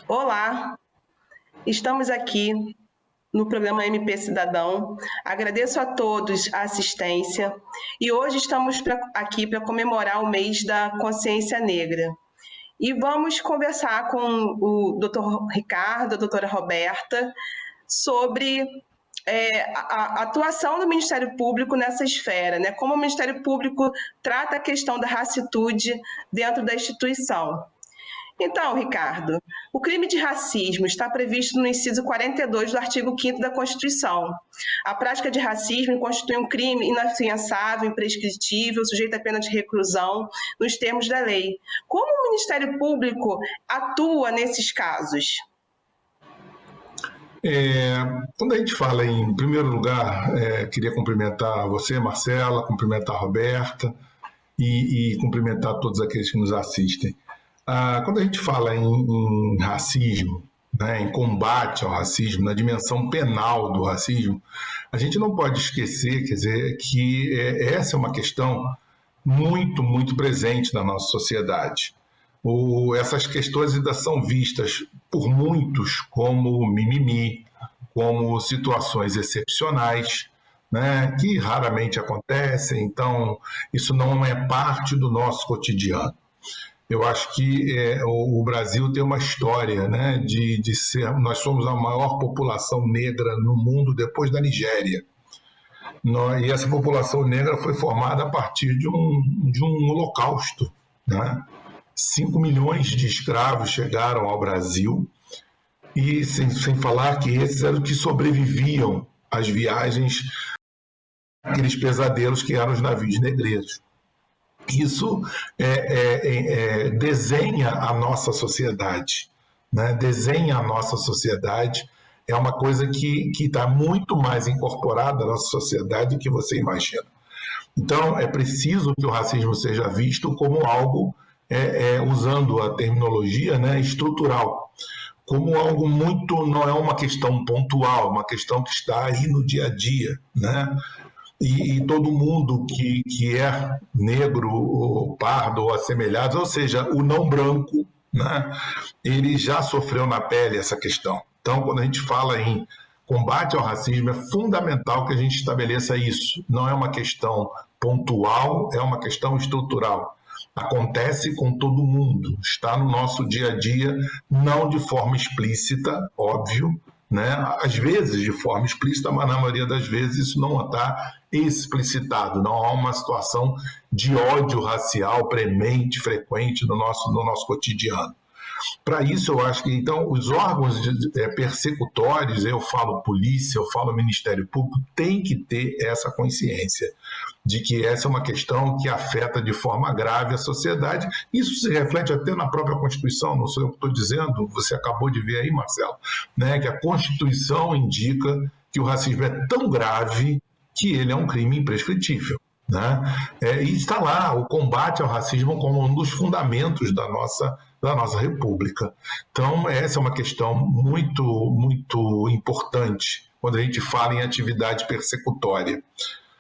Olá, estamos aqui no programa MP Cidadão. Agradeço a todos a assistência e hoje estamos aqui para comemorar o mês da consciência negra. E vamos conversar com o Dr. Ricardo, a doutora Roberta, sobre a atuação do Ministério Público nessa esfera, né? Como o Ministério Público trata a questão da racitude dentro da instituição. Então, Ricardo, o crime de racismo está previsto no inciso 42 do artigo 5º da Constituição. A prática de racismo constitui um crime inafiançável, imprescritível, sujeito a pena de reclusão, nos termos da lei. Como o Ministério Público atua nesses casos? Quando a gente fala em primeiro lugar, queria cumprimentar você, Marcela, cumprimentar a Roberta e cumprimentar todos aqueles que nos assistem. Quando a gente fala em racismo, né, em combate ao racismo, na dimensão penal do racismo, a gente não pode esquecer, quer dizer, que essa é uma questão muito, muito presente na nossa sociedade. Essas questões ainda são vistas por muitos como mimimi, como situações excepcionais, né, que raramente acontecem, então isso não é parte do nosso cotidiano. Eu acho que o Brasil tem uma história, né, de ser... Nós somos a maior população negra no mundo depois da Nigéria. E essa população negra foi formada a partir de um holocausto, né? 5 milhões de escravos chegaram ao Brasil, e sem falar que esses eram os que sobreviviam às viagens, aqueles pesadelos que eram os navios negreiros. Isso desenha a nossa sociedade, né? Desenha a nossa sociedade, é uma coisa que está muito mais incorporada na nossa sociedade do que você imagina. Então, é preciso que o racismo seja visto como algo, usando a terminologia, né, estrutural, como algo muito, não é uma questão pontual, uma questão que está aí no dia a dia, né? E todo mundo que é negro, ou pardo, ou assemelhado, ou seja, o não branco, né, ele já sofreu na pele essa questão. Então, quando a gente fala em combate ao racismo, é fundamental que a gente estabeleça isso. Não é uma questão pontual, é uma questão estrutural. Acontece com todo mundo, está no nosso dia a dia, não de forma explícita, óbvio, né? Às vezes de forma explícita, mas na maioria das vezes isso não está explicitado, não há uma situação de ódio racial premente, frequente no nosso cotidiano. Para isso, eu acho que, então, os órgãos persecutórios, eu falo polícia, eu falo Ministério Público, tem que ter essa consciência de que essa é uma questão que afeta de forma grave a sociedade. Isso se reflete até na própria Constituição, não sou eu que estou dizendo, você acabou de ver aí, Marcelo, né, que a Constituição indica que o racismo é tão grave que ele é um crime imprescritível. Né? E está lá o combate ao racismo como um dos fundamentos da nossa República. Então, essa é uma questão muito, muito importante quando a gente fala em atividade persecutória.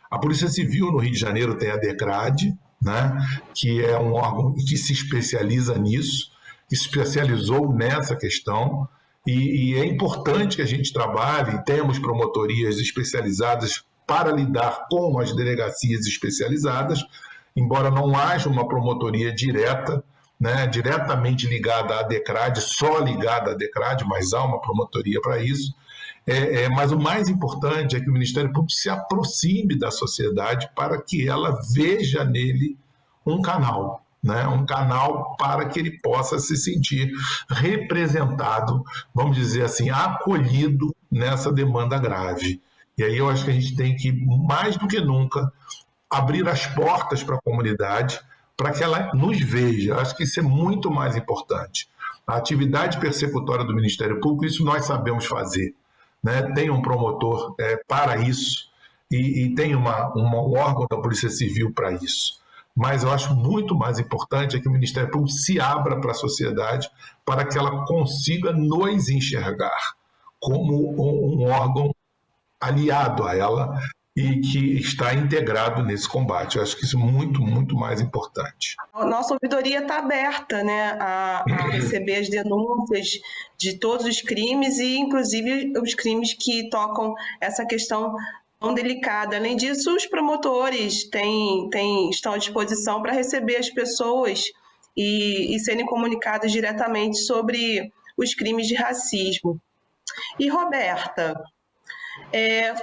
A Polícia Civil no Rio de Janeiro tem a DECRAD, né, que é um órgão que se especializa nisso, que se especializou nessa questão, e é importante que a gente trabalhe, temos promotorias especializadas para lidar com as delegacias especializadas, embora não haja uma promotoria direta, né, diretamente ligada à DECRAD, só ligada à DECRAD, mas há uma promotoria para isso. Mas o mais importante é que o Ministério Público se aproxime da sociedade para que ela veja nele um canal, né? Um canal para que ele possa se sentir representado, vamos dizer assim, acolhido nessa demanda grave. E aí eu acho que a gente tem que, mais do que nunca, abrir as portas para a comunidade para que ela nos veja. Acho que isso é muito mais importante. A atividade persecutória do Ministério Público, isso nós sabemos fazer. Né? Tem um promotor para isso e tem um órgão da Polícia Civil para isso. Mas eu acho muito mais importante é que o Ministério Público se abra para a sociedade para que ela consiga nos enxergar como um órgão aliado a ela e que está integrado nesse combate. Eu acho que isso é muito, muito mais importante. A nossa ouvidoria está aberta, né, a receber as denúncias de todos os crimes e, inclusive, os crimes que tocam essa questão tão delicada. Além disso, os promotores estão à disposição para receber as pessoas e serem comunicados diretamente sobre os crimes de racismo. E, Roberta,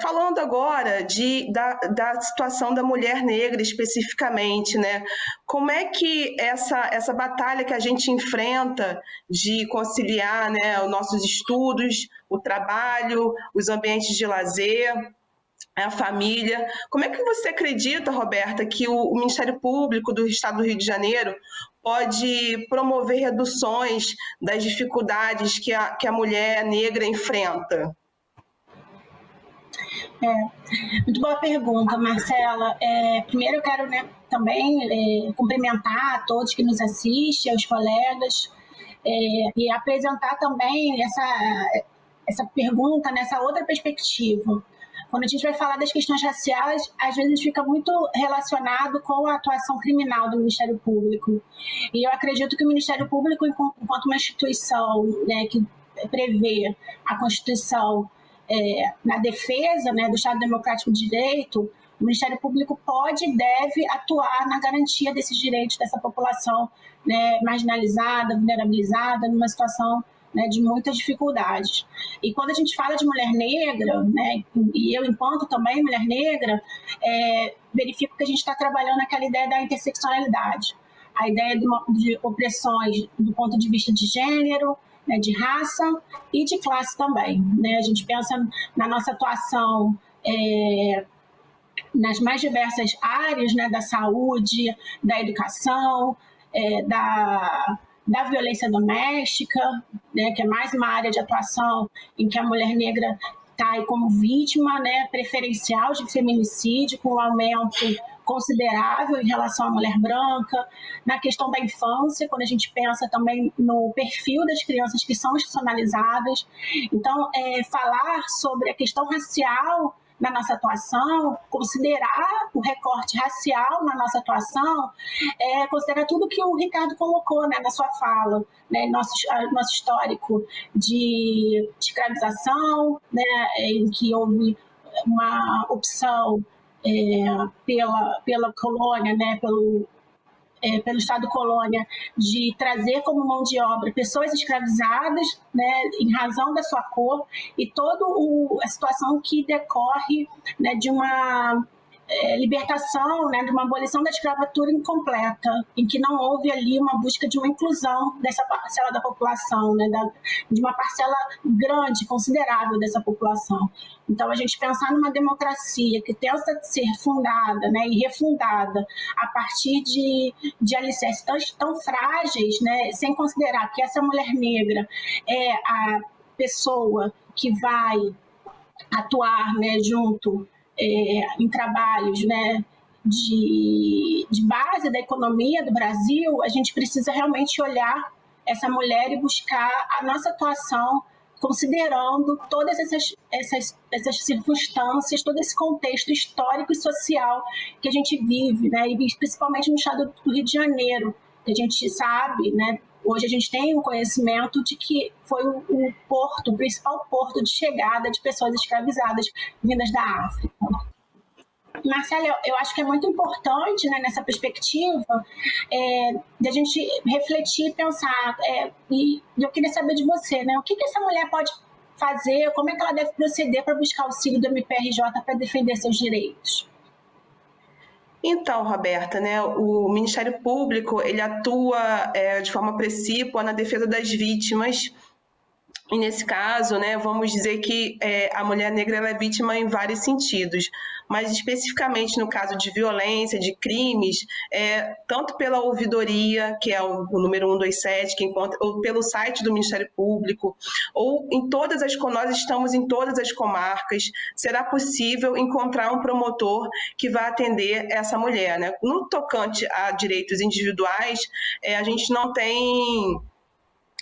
falando agora da situação da mulher negra especificamente, né? Como é que essa batalha que a gente enfrenta de conciliar, né, os nossos estudos, o trabalho, os ambientes de lazer, a família, como é que você acredita, Roberta, que o Ministério Público do Estado do Rio de Janeiro pode promover reduções das dificuldades que a mulher negra enfrenta? Muito boa pergunta, Marcela. Primeiro eu quero, né, também cumprimentar a todos que nos assistem, aos colegas, e apresentar também essa pergunta nessa outra perspectiva. Quando a gente vai falar das questões raciais, às vezes fica muito relacionado com a atuação criminal do Ministério Público. E eu acredito que o Ministério Público, enquanto uma instituição, né, que prevê a Constituição na defesa, né, do Estado Democrático de Direito, o Ministério Público pode e deve atuar na garantia desses direitos dessa população, né, marginalizada, vulnerabilizada, numa situação, né, de muitas dificuldades. E quando a gente fala de mulher negra, né, e eu, enquanto também mulher negra, verifico que a gente está trabalhando aquela ideia da interseccionalidade, a ideia de opressões do ponto de vista de gênero, né, de raça e de classe também, né? A gente pensa na nossa atuação nas mais diversas áreas, né, da saúde, da educação, da violência doméstica, né, que é mais uma área de atuação em que a mulher negra está aí como vítima, né, preferencial de feminicídio, com um aumento considerável em relação à mulher branca, na questão da infância, quando a gente pensa também no perfil das crianças que são institucionalizadas. Então, falar sobre a questão racial na nossa atuação, considerar o recorte racial na nossa atuação, considerar tudo que o Ricardo colocou, né, na sua fala, né, nosso histórico de escravização, né, em que houve uma opção pela colônia, né, pelo Estado colônia, de trazer como mão de obra pessoas escravizadas, né, em razão da sua cor, e toda a situação que decorre, né, de uma libertação, né, de uma abolição da escravatura incompleta, em que não houve ali uma busca de uma inclusão dessa parcela da população, né, de uma parcela grande, considerável dessa população. Então, a gente pensar numa democracia que tenta ser fundada, né, e refundada a partir de alicerces tão frágeis, né, sem considerar que essa mulher negra é a pessoa que vai atuar, né, junto em trabalhos, né, de base da economia do Brasil, a gente precisa realmente olhar essa mulher e buscar a nossa atuação considerando todas essas circunstâncias, todo esse contexto histórico e social que a gente vive, né, e principalmente no estado do Rio de Janeiro, que a gente sabe, né, hoje a gente tem o conhecimento de que foi o principal porto de chegada de pessoas escravizadas vindas da África. Marcela, eu acho que é muito importante, né, nessa perspectiva de a gente refletir e pensar, e eu queria saber de você, né, o que essa mulher pode fazer, como é que ela deve proceder para buscar auxílio do MPRJ para defender seus direitos? Então, Roberta, né, o Ministério Público ele atua de forma precípua na defesa das vítimas. E nesse caso, né, vamos dizer que a mulher negra ela é vítima em vários sentidos, mas especificamente no caso de violência, de crimes, tanto pela ouvidoria, que é o número 127, que encontra, ou pelo site do Ministério Público, ou nós estamos em todas as comarcas, será possível encontrar um promotor que vá atender essa mulher, né? No tocante a direitos individuais, a gente não tem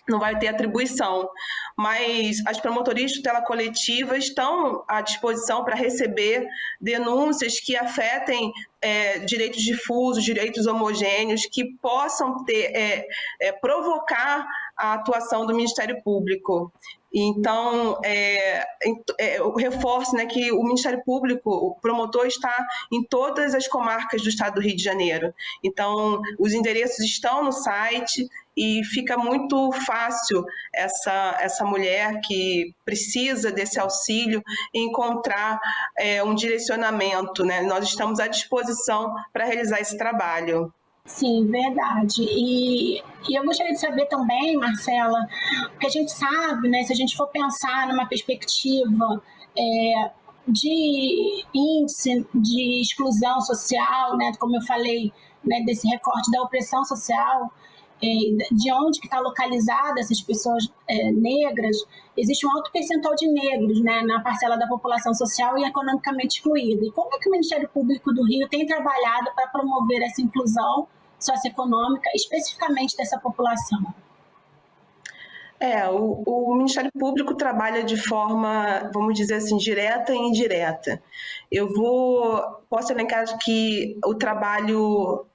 não vai ter atribuição, mas as promotorias de tutela coletiva estão à disposição para receber denúncias que afetem direitos difusos, direitos homogêneos, que possam provocar a atuação do Ministério Público. Então, eu reforço, né, que o Ministério Público, o promotor, está em todas as comarcas do estado do Rio de Janeiro. Então, os endereços estão no site e fica muito fácil essa mulher que precisa desse auxílio encontrar um direcionamento, né? Nós estamos à disposição para realizar esse trabalho. Sim, verdade. E eu gostaria de saber também, Marcela, porque a gente sabe, né, se a gente for pensar numa perspectiva de índice de exclusão social, né, como eu falei, né, desse recorte da opressão social, de onde que está localizada essas pessoas negras, existe um alto percentual de negros, né, na parcela da população social e economicamente excluída. E como é que o Ministério Público do Rio tem trabalhado para promover essa inclusão socioeconômica, especificamente dessa população? O Ministério Público trabalha de forma, vamos dizer assim, direta e indireta. Posso elencar que o trabalho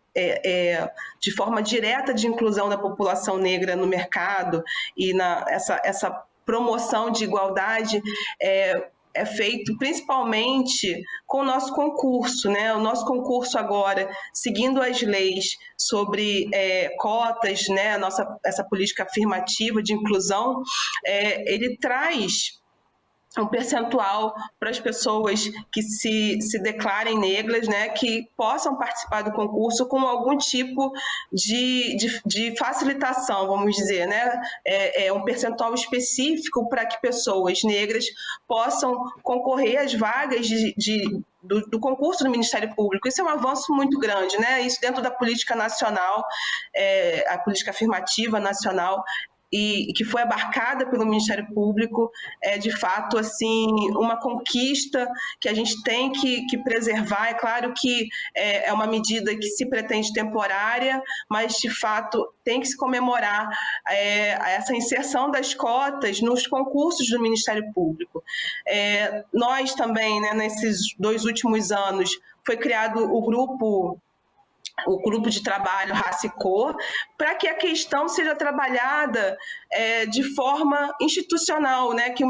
de forma direta de inclusão da população negra no mercado e essa promoção de igualdade é feito principalmente com o nosso concurso, né? O nosso concurso agora, seguindo as leis sobre cotas, né? Essa política afirmativa de inclusão, ele traz um percentual para as pessoas que se declarem negras, né, que possam participar do concurso com algum tipo de facilitação, vamos dizer, né? Um percentual específico para que pessoas negras possam concorrer às vagas do concurso do Ministério Público. Isso é um avanço muito grande, né? Isso dentro da política nacional, a política afirmativa nacional, e que foi abarcada pelo Ministério Público, de fato assim, uma conquista que a gente tem que preservar. É claro que é uma medida que se pretende temporária, mas de fato tem que se comemorar essa inserção das cotas nos concursos do Ministério Público. Nós também, né, nesses 2 últimos anos, foi criado o grupo de trabalho Raça e Cor, para que a questão seja trabalhada de forma institucional, né? Que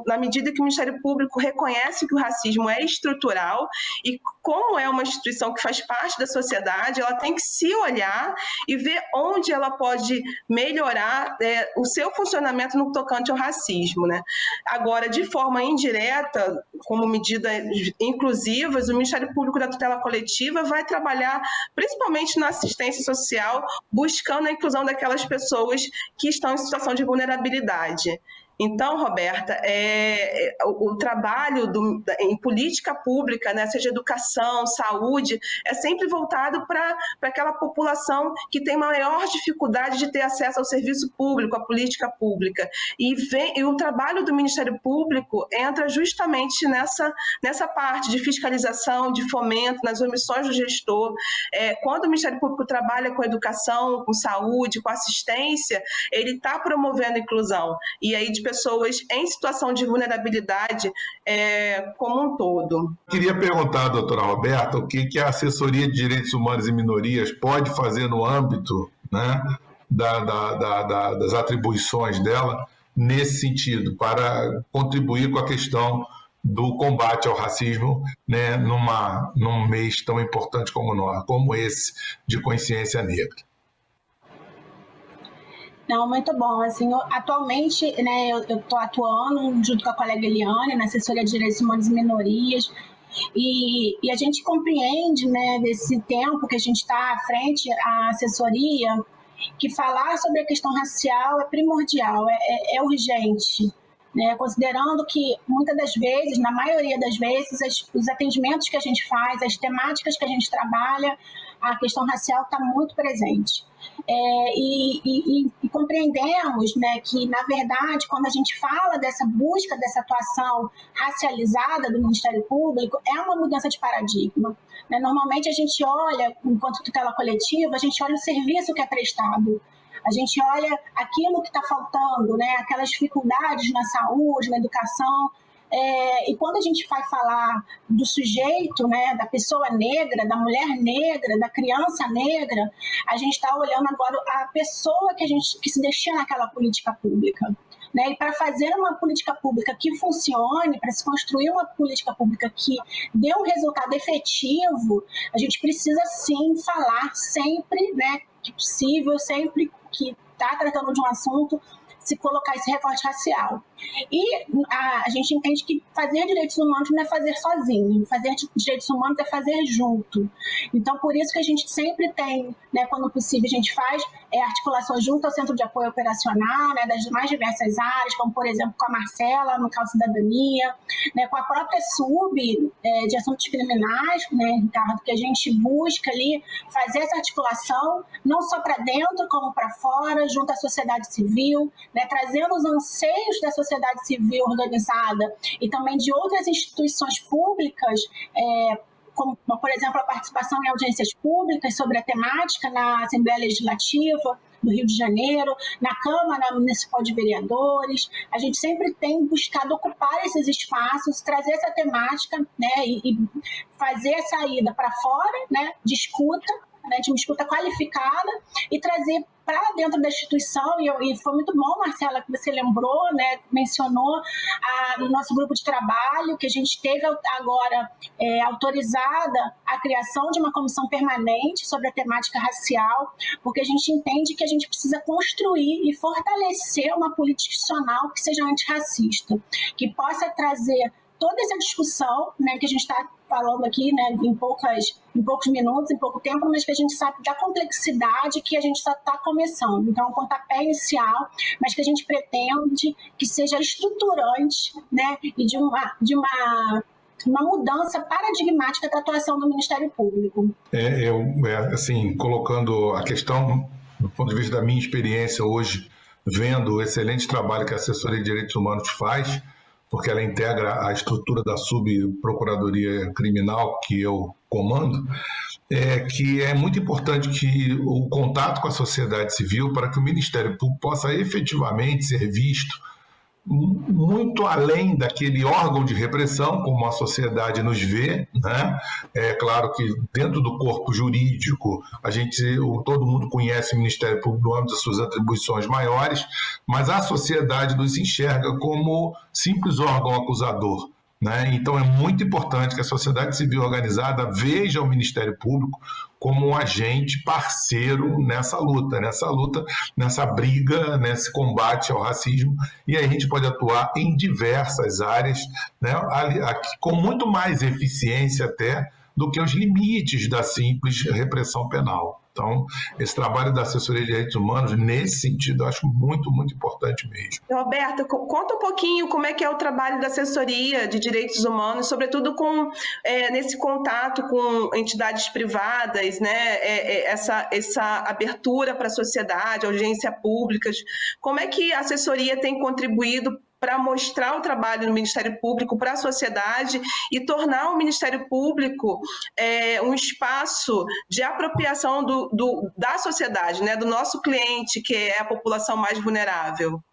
na medida que o Ministério Público reconhece que o racismo é estrutural e como é uma instituição que faz parte da sociedade, ela tem que se olhar e ver onde ela pode melhorar o seu funcionamento no tocante ao racismo, né? Agora, de forma indireta, como medidas inclusivas, o Ministério Público da Tutela Coletiva vai trabalhar principalmente na assistência social, buscando a inclusão daquelas pessoas que estão em situação de vulnerabilidade. Então, Roberta, o trabalho em política pública, né, seja educação, saúde, é sempre voltado para aquela população que tem maior dificuldade de ter acesso ao serviço público, à política pública. E o trabalho do Ministério Público entra justamente nessa parte de fiscalização, de fomento, nas omissões do gestor. Quando o Ministério Público trabalha com educação, com saúde, com assistência, ele está promovendo a inclusão. E aí, de pessoas em situação de vulnerabilidade como um todo. Queria perguntar à doutora Roberta o que a Assessoria de Direitos Humanos e Minorias pode fazer no âmbito, né, das atribuições dela nesse sentido, para contribuir com a questão do combate ao racismo, né, num mês tão importante como esse de consciência negra. Não, muito bom. Assim, atualmente, né, eu estou atuando junto com a colega Eliane na Assessoria de Direitos Humanos e Minorias, e a gente compreende, né, desse tempo que a gente está à frente à assessoria, que falar sobre a questão racial é primordial, é urgente, né, considerando que muitas das vezes, na maioria das vezes, os atendimentos que a gente faz, as temáticas que a gente trabalha, a questão racial está muito presente. E compreendemos, né, que, na verdade, quando a gente fala dessa busca, dessa atuação racializada do Ministério Público, é uma mudança de paradigma. Né? Normalmente, a gente olha, enquanto tutela coletiva, a gente olha o serviço que é prestado. a gente olha aquilo que está faltando, né? Aquelas dificuldades na saúde, na educação. E quando a gente vai falar do sujeito, né, da pessoa negra, da mulher negra, da criança negra, a gente está olhando agora a pessoa que se destina àquela política pública. Né? E para fazer uma política pública que funcione, para se construir uma política pública que dê um resultado efetivo, a gente precisa sim falar sempre, né, que possível, sempre que está tratando de um assunto, se colocar esse recorte racial. E a gente entende que fazer direitos humanos não é fazer sozinho, fazer direitos humanos é fazer junto. Então, por isso que a gente sempre tem, né, quando possível, a gente faz articulação junto ao Centro de Apoio Operacional, né, das mais diversas áreas, como, por exemplo, com a Marcela, no Causa Cidadania, né, com a própria SUB de assuntos criminais, né, Ricardo, que a gente busca ali fazer essa articulação, não só para dentro, como para fora, junto à sociedade civil, né, trazendo os anseios da sociedade civil organizada e também de outras instituições públicas, como, por exemplo, a participação em audiências públicas sobre a temática na Assembleia Legislativa do Rio de Janeiro, na Câmara Municipal de Vereadores. A gente sempre tem buscado ocupar esses espaços, trazer essa temática, né, e fazer a saída para fora, né, de uma escuta qualificada e trazer para dentro da instituição, e foi muito bom, Marcela, que você lembrou, né, mencionou no nosso grupo de trabalho, que a gente teve agora autorizada a criação de uma comissão permanente sobre a temática racial, porque a gente entende que a gente precisa construir e fortalecer uma política institucional que seja antirracista, que possa trazer toda essa discussão, né, que a gente está falando aqui, né, em poucos minutos, em pouco tempo, mas que a gente sabe da complexidade que a gente só está começando. Então, é um pontapé inicial, mas que a gente pretende que seja estruturante, né, e de uma mudança paradigmática da atuação do Ministério Público. Assim, colocando a questão do ponto de vista da minha experiência hoje, vendo o excelente trabalho que a Assessoria de Direitos Humanos faz, porque ela integra a estrutura da Subprocuradoria Criminal que eu comando, que é muito importante que o contato com a sociedade civil para que o Ministério Público possa efetivamente ser visto muito além daquele âmbito de repressão, como a sociedade nos vê, né? É claro que dentro do corpo jurídico, todo mundo conhece o Ministério Público no âmbito das suas atribuições maiores, mas a sociedade nos enxerga como simples órgão acusador, né? Então é muito importante que a sociedade civil organizada veja o Ministério Público como um agente parceiro nessa luta, nessa briga, nesse combate ao racismo, e aí a gente pode atuar em diversas áreas, né, com muito mais eficiência até do que os limites da simples repressão penal. Então, esse trabalho da Assessoria de Direitos Humanos, nesse sentido, eu acho muito, muito importante mesmo. Roberta, conta um pouquinho como é que é o trabalho da Assessoria de Direitos Humanos, sobretudo nesse contato com entidades privadas, né? Essa abertura para a sociedade, audiência públicas. Como é que a assessoria tem contribuído para mostrar o trabalho do Ministério Público para a sociedade e tornar o Ministério Público um espaço de apropriação da sociedade, né, do nosso cliente, que é a população mais vulnerável?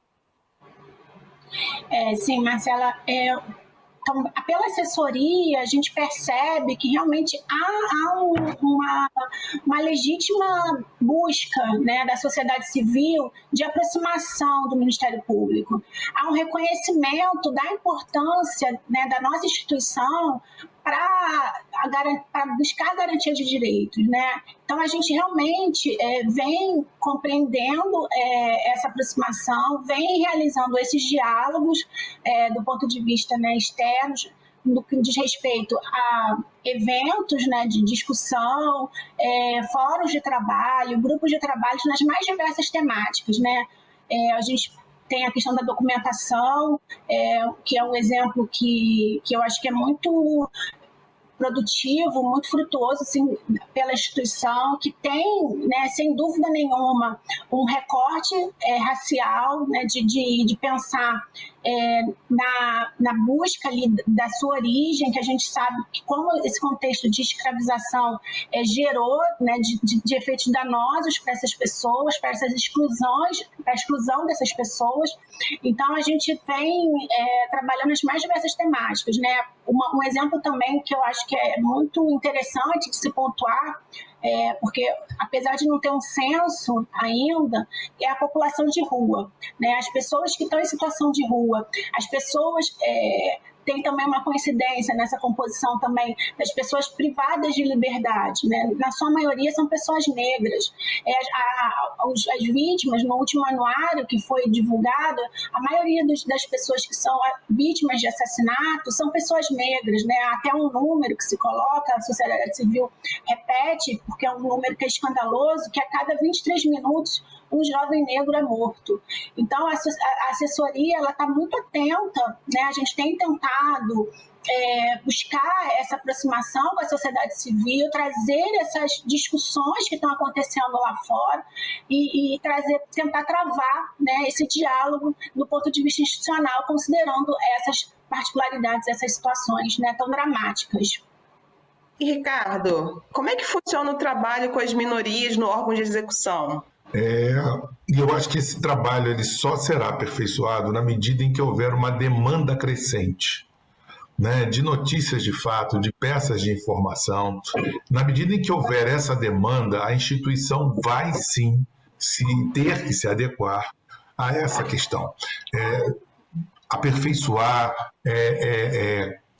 Sim, Marcela, então, pela assessoria, a gente percebe que realmente há uma legítima busca, né, da sociedade civil de aproximação do Ministério Público. Há um reconhecimento da importância, né, da nossa instituição para buscar a garantia de direitos, né? Então, a gente realmente vem compreendendo essa aproximação, vem realizando esses diálogos do ponto de vista, né, externos, no que diz respeito a eventos, né, de discussão, fóruns de trabalho, grupos de trabalho nas mais diversas temáticas, né? A gente tem a questão da documentação, que é um exemplo que eu acho que é muito produtivo, muito frutuoso, assim, pela instituição, que tem, né, sem dúvida nenhuma, um recorte racial, né, de pensar na busca ali da sua origem, que a gente sabe que como esse contexto de escravização gerou, né, de efeitos danosos para essas pessoas, para essas exclusões, para a exclusão dessas pessoas. Então, a gente vem trabalhando as mais diversas temáticas, né? Um exemplo também que eu acho que é muito interessante de se pontuar, porque apesar de não ter um censo ainda, é a população de rua, né? As pessoas que estão em situação de rua, as pessoas tem também uma coincidência nessa composição também das pessoas privadas de liberdade, né? Na sua maioria são pessoas negras. As vítimas, no último anuário que foi divulgado, a maioria das pessoas que são vítimas de assassinato são pessoas negras, né? Até um número que se coloca, a sociedade civil repete, porque é um número que é escandaloso, que a cada 23 minutos um jovem negro é morto. Então, a assessoria está muito atenta, né? A gente tem tentado buscar essa aproximação com a sociedade civil, trazer essas discussões que estão acontecendo lá fora e tentar travar, né, esse diálogo do ponto de vista institucional, considerando essas particularidades, essas situações, né, tão dramáticas. E, Ricardo, como é que funciona o trabalho com as minorias no órgão de execução? E eu acho que esse trabalho ele só será aperfeiçoado na medida em que houver uma demanda crescente, né, de notícias de fato, de peças de informação. Na medida em que houver essa demanda, a instituição vai sim ter que se adequar a essa questão. Aperfeiçoar,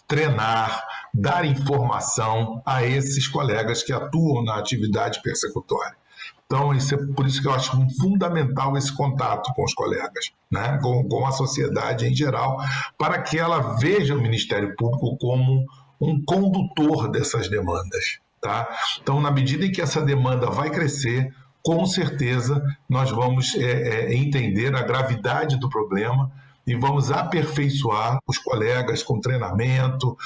treinar, dar informação a esses colegas que atuam na atividade persecutória. Então, por isso que eu acho fundamental esse contato com os colegas, né? Com a sociedade em geral, para que ela veja o Ministério Público como um condutor dessas demandas. Tá? Então, na medida em que essa demanda vai crescer, com certeza nós vamos entender a gravidade do problema e vamos aperfeiçoar os colegas com treinamento,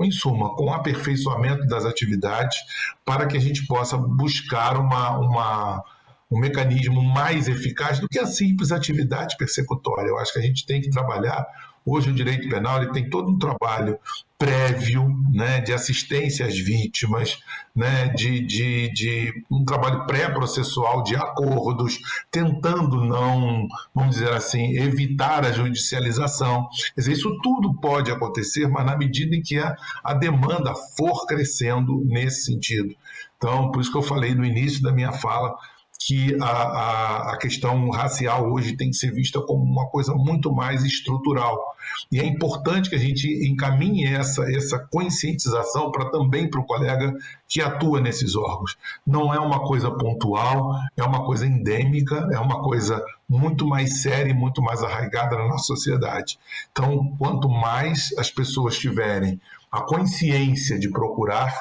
em suma, com aperfeiçoamento das atividades, para que a gente possa buscar um mecanismo mais eficaz do que a simples atividade persecutória. Eu acho que a gente tem que trabalhar. Hoje o direito penal ele tem todo um trabalho prévio, né, de assistência às vítimas, né, de um trabalho pré-processual de acordos, tentando não, vamos dizer assim, evitar a judicialização. Quer dizer, isso tudo pode acontecer, mas na medida em que a demanda for crescendo nesse sentido. Então, por isso que eu falei no início da minha fala, que a questão racial hoje tem que ser vista como uma coisa muito mais estrutural. E é importante que a gente encaminhe essa conscientização também para o colega que atua nesses órgãos. Não é uma coisa pontual, é uma coisa endêmica, é uma coisa muito mais séria e muito mais arraigada na nossa sociedade. Então, quanto mais as pessoas tiverem a consciência de procurar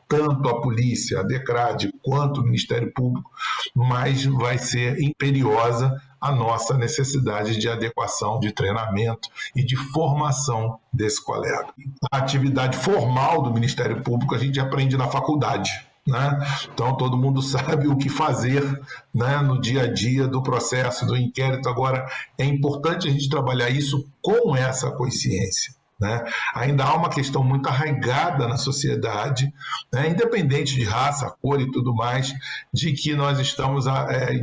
tanto a polícia, a DECRAD, quanto o Ministério Público, mais vai ser imperiosa a nossa necessidade de adequação, de treinamento e de formação desse colega. A atividade formal do Ministério Público a gente aprende na faculdade, né? Então todo mundo sabe o que fazer, né, no dia a dia do processo, do inquérito. Agora, é importante a gente trabalhar isso com essa consciência. Né? Ainda há uma questão muito arraigada na sociedade, né, independente de raça, cor e tudo mais, de que nós estamos,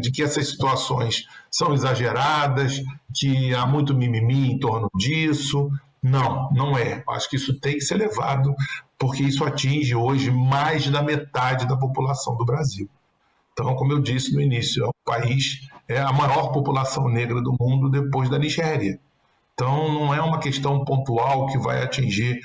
de que essas situações são exageradas, que há muito mimimi em torno disso. Não, não é. Acho que isso tem que ser levado, porque isso atinge hoje mais da metade da população do Brasil. Então, como eu disse no início, é a maior população negra do mundo depois da Nigéria. Então, não é uma questão pontual que vai atingir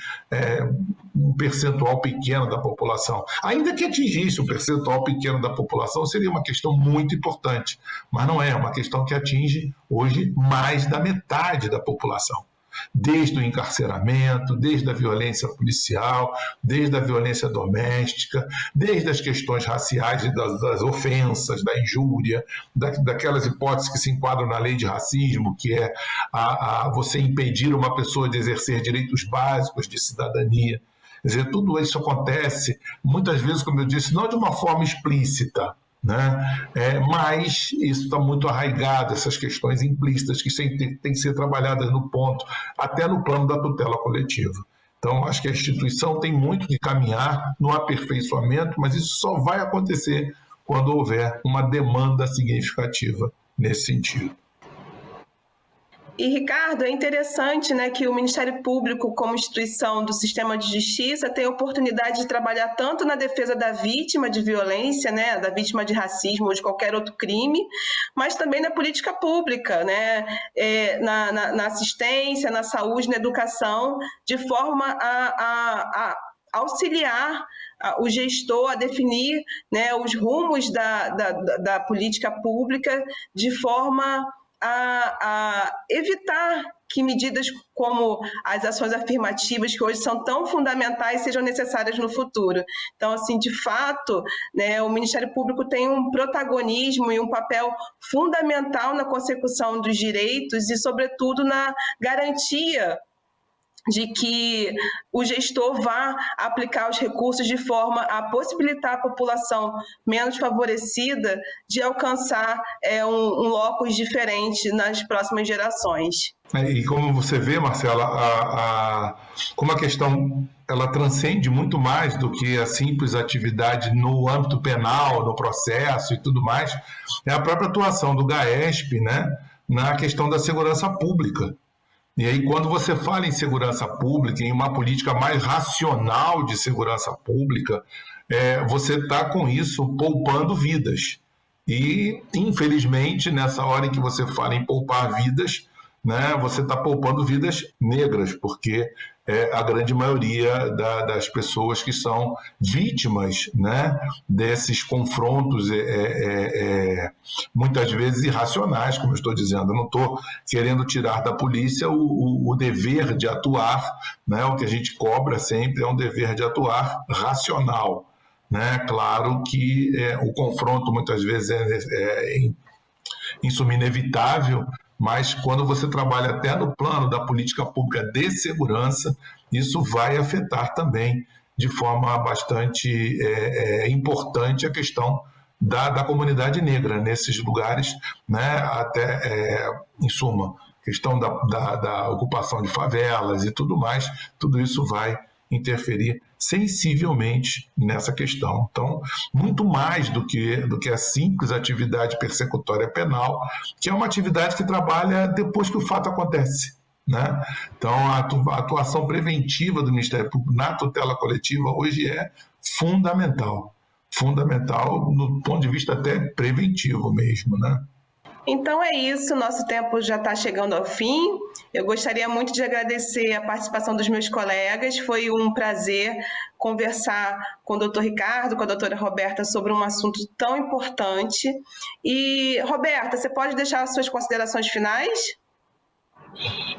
um percentual pequeno da população. Ainda que atingisse um percentual pequeno da população, seria uma questão muito importante. Mas não é uma questão que atinge hoje mais da metade da população. Desde o encarceramento, desde a violência policial, desde a violência doméstica, desde as questões raciais e das ofensas, da injúria, daquelas hipóteses que se enquadram na lei de racismo, que é você impedir uma pessoa de exercer direitos básicos de cidadania. Quer dizer, tudo isso acontece, muitas vezes, como eu disse, não de uma forma explícita, né? Mas isso está muito arraigado, essas questões implícitas que têm que ser trabalhadas no ponto, até no plano da tutela coletiva. Então, acho que a instituição tem muito que caminhar no aperfeiçoamento, mas isso só vai acontecer quando houver uma demanda significativa nesse sentido. E, Ricardo, é interessante, né, que o Ministério Público, como instituição do sistema de justiça, tem a oportunidade de trabalhar tanto na defesa da vítima de violência, né, da vítima de racismo ou de qualquer outro crime, mas também na política pública, né, na assistência, na saúde, na educação, de forma a auxiliar o gestor a definir, né, os rumos da política pública de forma a evitar que medidas como as ações afirmativas, que hoje são tão fundamentais, sejam necessárias no futuro. Então, assim, de fato, né, o Ministério Público tem um protagonismo e um papel fundamental na consecução dos direitos e, sobretudo, na garantia de que o gestor vá aplicar os recursos de forma a possibilitar a população menos favorecida de alcançar um locus diferente nas próximas gerações. E como você vê, Marcela, como a questão ela transcende muito mais do que a simples atividade no âmbito penal, no processo e tudo mais, é a própria atuação do GAESP, né, na questão da segurança pública. E aí, quando você fala em segurança pública, em uma política mais racional de segurança pública, você está, com isso, poupando vidas. E, infelizmente, nessa hora em que você fala em poupar vidas, né, você está poupando vidas negras, porque a grande maioria das pessoas que são vítimas, né, desses confrontos muitas vezes irracionais, como eu estou dizendo. Eu não estou querendo tirar da polícia o dever de atuar, né, o que a gente cobra sempre é um dever de atuar racional, né? Claro que o confronto muitas vezes em suma inevitável, mas quando você trabalha até no plano da política pública de segurança, isso vai afetar também de forma bastante importante a questão da comunidade negra nesses lugares, né? Até, em suma, questão da ocupação de favelas e tudo mais, tudo isso vai interferir sensivelmente nessa questão. Então, muito mais do que a simples atividade persecutória penal, que é uma atividade que trabalha depois que o fato acontece, né? Então, a atuação preventiva do Ministério Público na tutela coletiva hoje é fundamental no ponto de vista até preventivo mesmo, né? Então é isso, nosso tempo já está chegando ao fim. Eu gostaria muito de agradecer a participação dos meus colegas. Foi um prazer conversar com o Dr. Ricardo, com a doutora Roberta, sobre um assunto tão importante. E, Roberta, você pode deixar as suas considerações finais?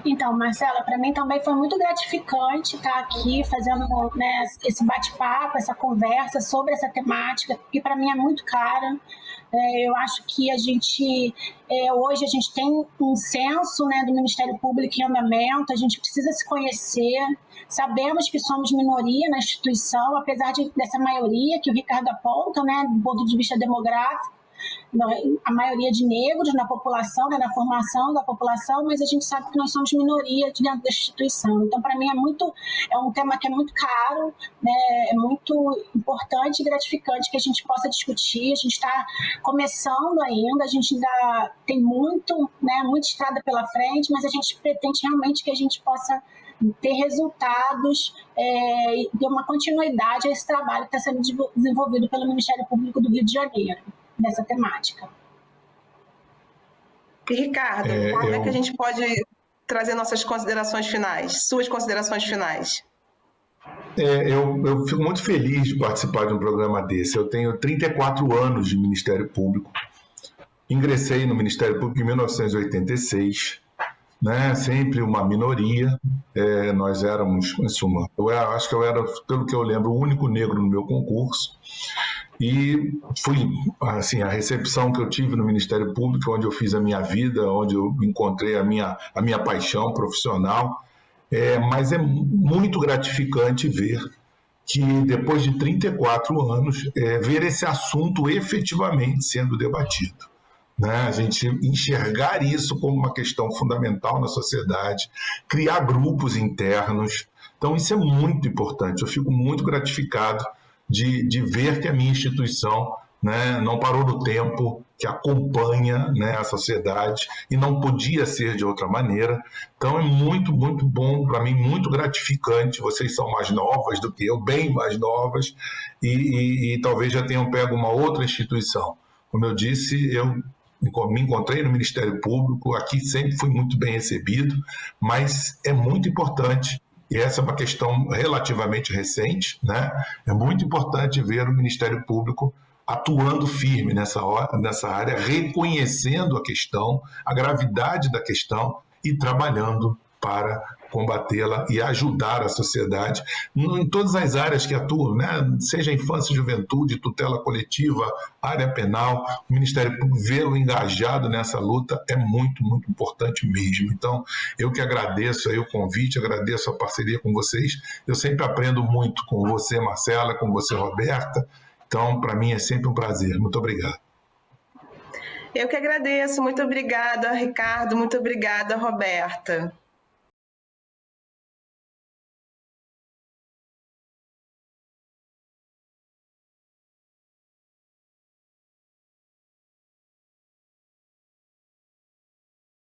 Então, Marcela, para mim também foi muito gratificante estar aqui fazendo, né, esse bate-papo, essa conversa sobre essa temática, que para mim é muito cara. Eu acho que hoje a gente tem um censo, né, do Ministério Público em andamento, a gente precisa se conhecer, sabemos que somos minoria na instituição, apesar dessa maioria que o Ricardo aponta, né, do ponto de vista demográfico, a maioria de negros na população, né, na formação da população, mas a gente sabe que nós somos minoria dentro da instituição. Então, para mim, é um tema que é muito caro, né, é muito importante e gratificante que a gente possa discutir. A gente está começando ainda, a gente ainda tem muita estrada pela frente, mas a gente pretende realmente que a gente possa ter resultados e ter uma continuidade a esse trabalho que está sendo desenvolvido pelo Ministério Público do Rio de Janeiro, nessa temática. E, Ricardo, como é que a gente pode trazer nossas considerações finais, suas considerações finais? Eu fico muito feliz de participar de um programa desse. Eu tenho 34 anos de Ministério Público. Ingressei no Ministério Público em 1986, né? Sempre uma minoria. Nós éramos, em suma, acho que eu era, pelo que eu lembro, o único negro no meu concurso. E foi assim, a recepção que eu tive no Ministério Público, onde eu fiz a minha vida, onde eu encontrei a minha paixão profissional. Mas é muito gratificante ver que depois de 34 anos, ver esse assunto efetivamente sendo debatido. Né? A gente enxergar isso como uma questão fundamental na sociedade, criar grupos internos. Então, isso é muito importante. Eu fico muito gratificado de ver que a minha instituição, né, não parou no tempo, que acompanha, né, a sociedade, e não podia ser de outra maneira. Então é muito, muito bom, para mim, muito gratificante. Vocês são mais novas do que eu, bem mais novas, e talvez já tenham pego uma outra instituição. Como eu disse, eu me encontrei no Ministério Público, aqui sempre fui muito bem recebido, mas é muito importante, e essa é uma questão relativamente recente, né? É muito importante ver o Ministério Público atuando firme nessa área, reconhecendo a questão, a gravidade da questão e trabalhando para combatê-la e ajudar a sociedade em todas as áreas que atuam, né? Seja infância e juventude, tutela coletiva, área penal. O Ministério Público vê-lo engajado nessa luta é muito, muito importante mesmo. Então, eu que agradeço aí o convite, agradeço a parceria com vocês. Eu sempre aprendo muito com você, Marcela, com você, Roberta. Então, para mim é sempre um prazer. Muito obrigado. Eu que agradeço. Muito obrigada, Ricardo. Muito obrigada, Roberta.